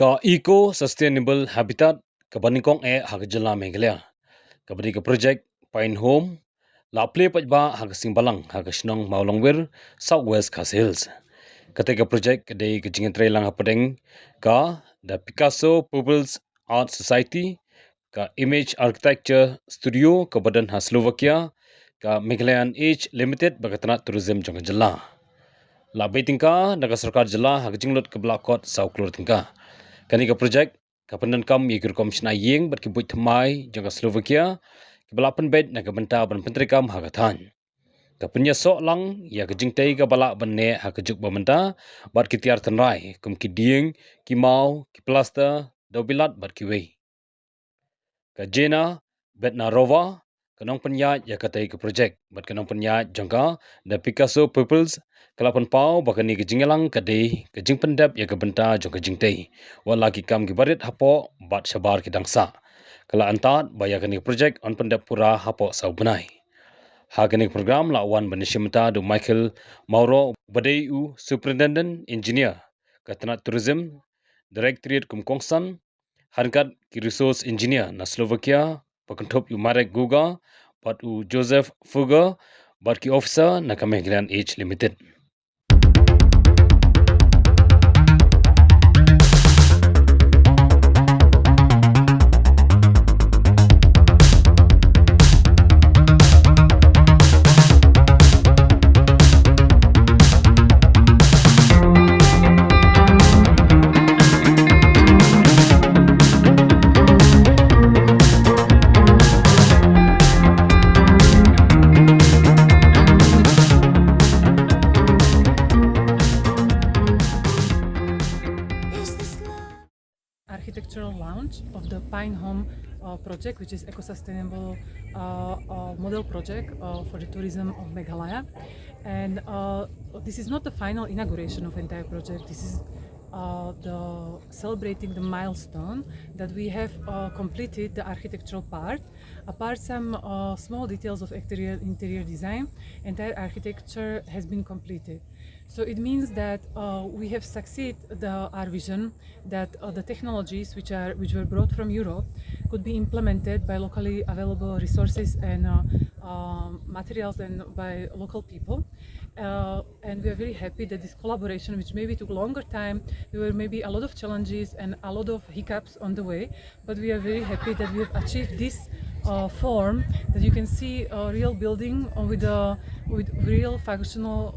Ka eco sustainable habitat ka banikong hagajala Meghalaya. Ka badi ka project Pine Home la ple pajba hagasing balang hagasnong Maulongwir Southwest Khasi Hills. Ka project kadai ka jingtei lang hapadeng ka the Picasso People's Art Society ka Image Architecture Studio ka badan ha Slovakia ka Meghalayan Age Limited bagatana tourism jong jala. La betingka naga sarkar jala hagajinglot ka blakot sauklor tingka. Kani ka project kapanan kam yigurkom shna yeng bat kibut thamai janga Slovakia kibalapan bed na kabanta ban pentri kam hagathan kapanya so lang ya ka jingtei ka bala banne hakajuk bamanta bat ki tiar tanrai kum ki dieng ki mau ki plaster dobilat bat ki wei ka jena bet na rova kanong panya ya katai ka project bat kanong panya jangka the Picasso People's kalapan pau bakani ke jingelang kadai ke jingpendap ya ke benta jong ke jingtei wala ki kam ki barit hapo bat sabar ki dangsa kala antat baya kani project on pendap pura hapo sau benai ha kani program la wan banishimta do Michael Mauro badai u superintendent engineer katna tourism directorate kum kongsan harkat ki resource engineer na Slovakia pakantop yu Marek Guga pat u Joseph Fuga bat ki officer na Meghalayan Age Limited. Architectural launch of the Pine Home project, which is eco-sustainable model project for the tourism of Meghalaya. And this is not the final inauguration of entire project. This is the celebrating the milestone that we have completed the architectural part. Apart some small details of interior design, entire architecture has been completed. So it means that we have succeeded our vision that the technologies which were brought from Europe could be implemented by locally available resources and materials and by local people. And we are very happy that this collaboration, which maybe took longer time, there were maybe a lot of challenges and a lot of hiccups on the way, but we are very happy that we have achieved this form that you can see a real building with real functional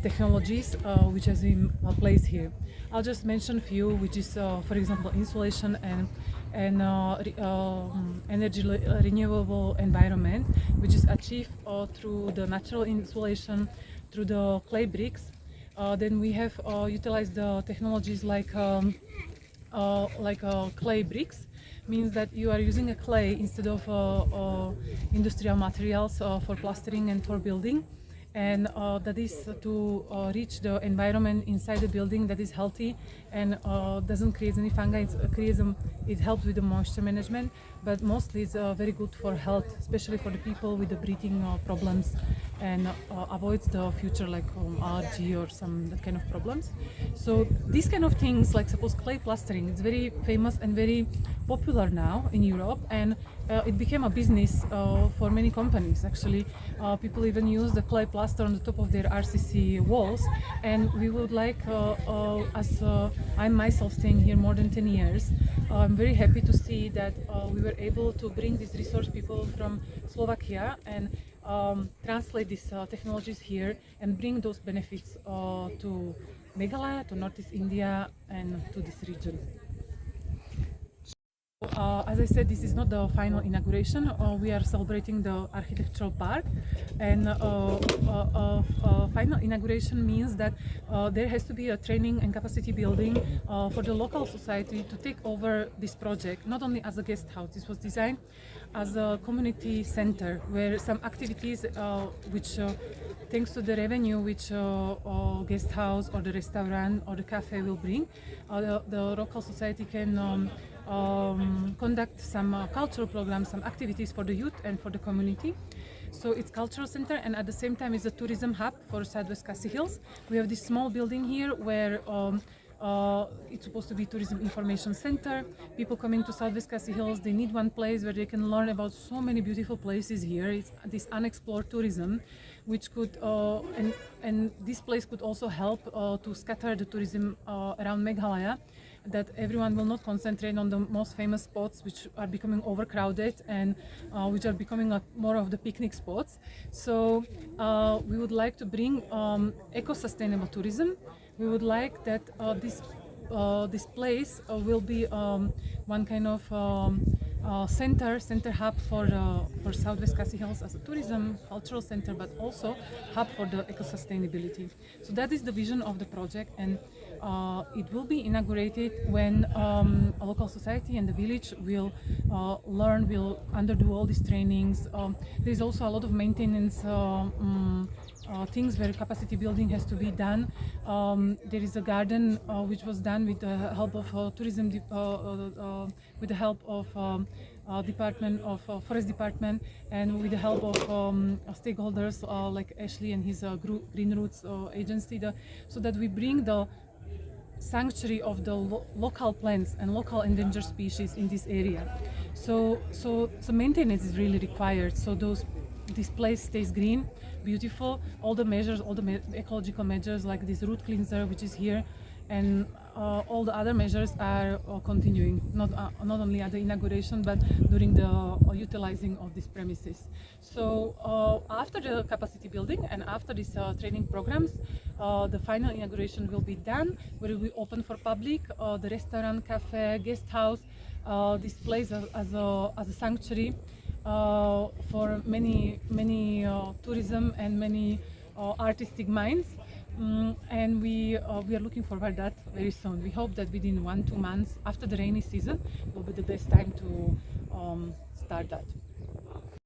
technologies which has been placed here. I'll just mention a few, which is for example insulation and energy renewable environment, which is achieved through the natural insulation, through the clay bricks. Then we have utilized the technologies like clay bricks, means that you are using a clay instead of industrial materials for plastering and for building. And that is to reach the environment inside the building that is healthy and doesn't create any fungi. It helps with the moisture management, but mostly it's very good for health, especially for the people with the breathing problems, and avoids the future like allergy or some that kind of problems. So these kind of things, like suppose clay plastering, it's very famous and very popular now in Europe, and it became a business for many companies. Actually, people even use the clay plaster on the top of their RCC walls, and we would like, as I'm myself staying here more than 10 years, I'm very happy to see that we were able to bring these resource people from Slovakia and translate these technologies here and bring those benefits to Meghalaya, to Northeast India, and to this region. As I said, this is not the final inauguration. We are celebrating the architectural part, and final inauguration means that there has to be a training and capacity building for the local society to take over this project, not only as a guest house. This was designed as a community center where some activities which thanks to the revenue which guest house or the restaurant or the cafe will bring, the local society can conduct some cultural programs, some activities for the youth and for the community. So it's cultural center, and at the same time it's a tourism hub for Southwest Khasi Hills. We have this small building here where It's supposed to be tourism information center. People coming to Southwest Khasi Hills, they need one place where they can learn about so many beautiful places here. It's this unexplored tourism, which could and this place could also help to scatter the tourism around Meghalaya, that everyone will not concentrate on the most famous spots which are becoming overcrowded and which are becoming more of the picnic spots. So we would like to bring eco-sustainable tourism. We would like that this place will be one kind of center hub for Southwest Khasi Hills as a tourism cultural center, but also hub for the eco-sustainability. So that is the vision of the project, and it will be inaugurated when a local society and the village will will undergo all these trainings. There is also a lot of maintenance things where capacity building has to be done. There is a garden which was done with the help of tourism, with the help of Department of Forest Department, and with the help of stakeholders like Ashley and his Green Roots agency, so that we bring the sanctuary of the local plants and local endangered species in this area. So maintenance is really required. So this place stays green, beautiful. All the measures, all the ecological measures like this root cleanser which is here, and all the other measures are continuing, not only at the inauguration but during the utilizing of these premises. So after the capacity building and after these training programs, the final inauguration will be done, where it will be open for public, the restaurant, cafe, guest house, this place as a sanctuary for many tourism and many artistic minds. And we are looking forward to that very soon. We hope that within 1-2 months after the rainy season will be the best time to start that.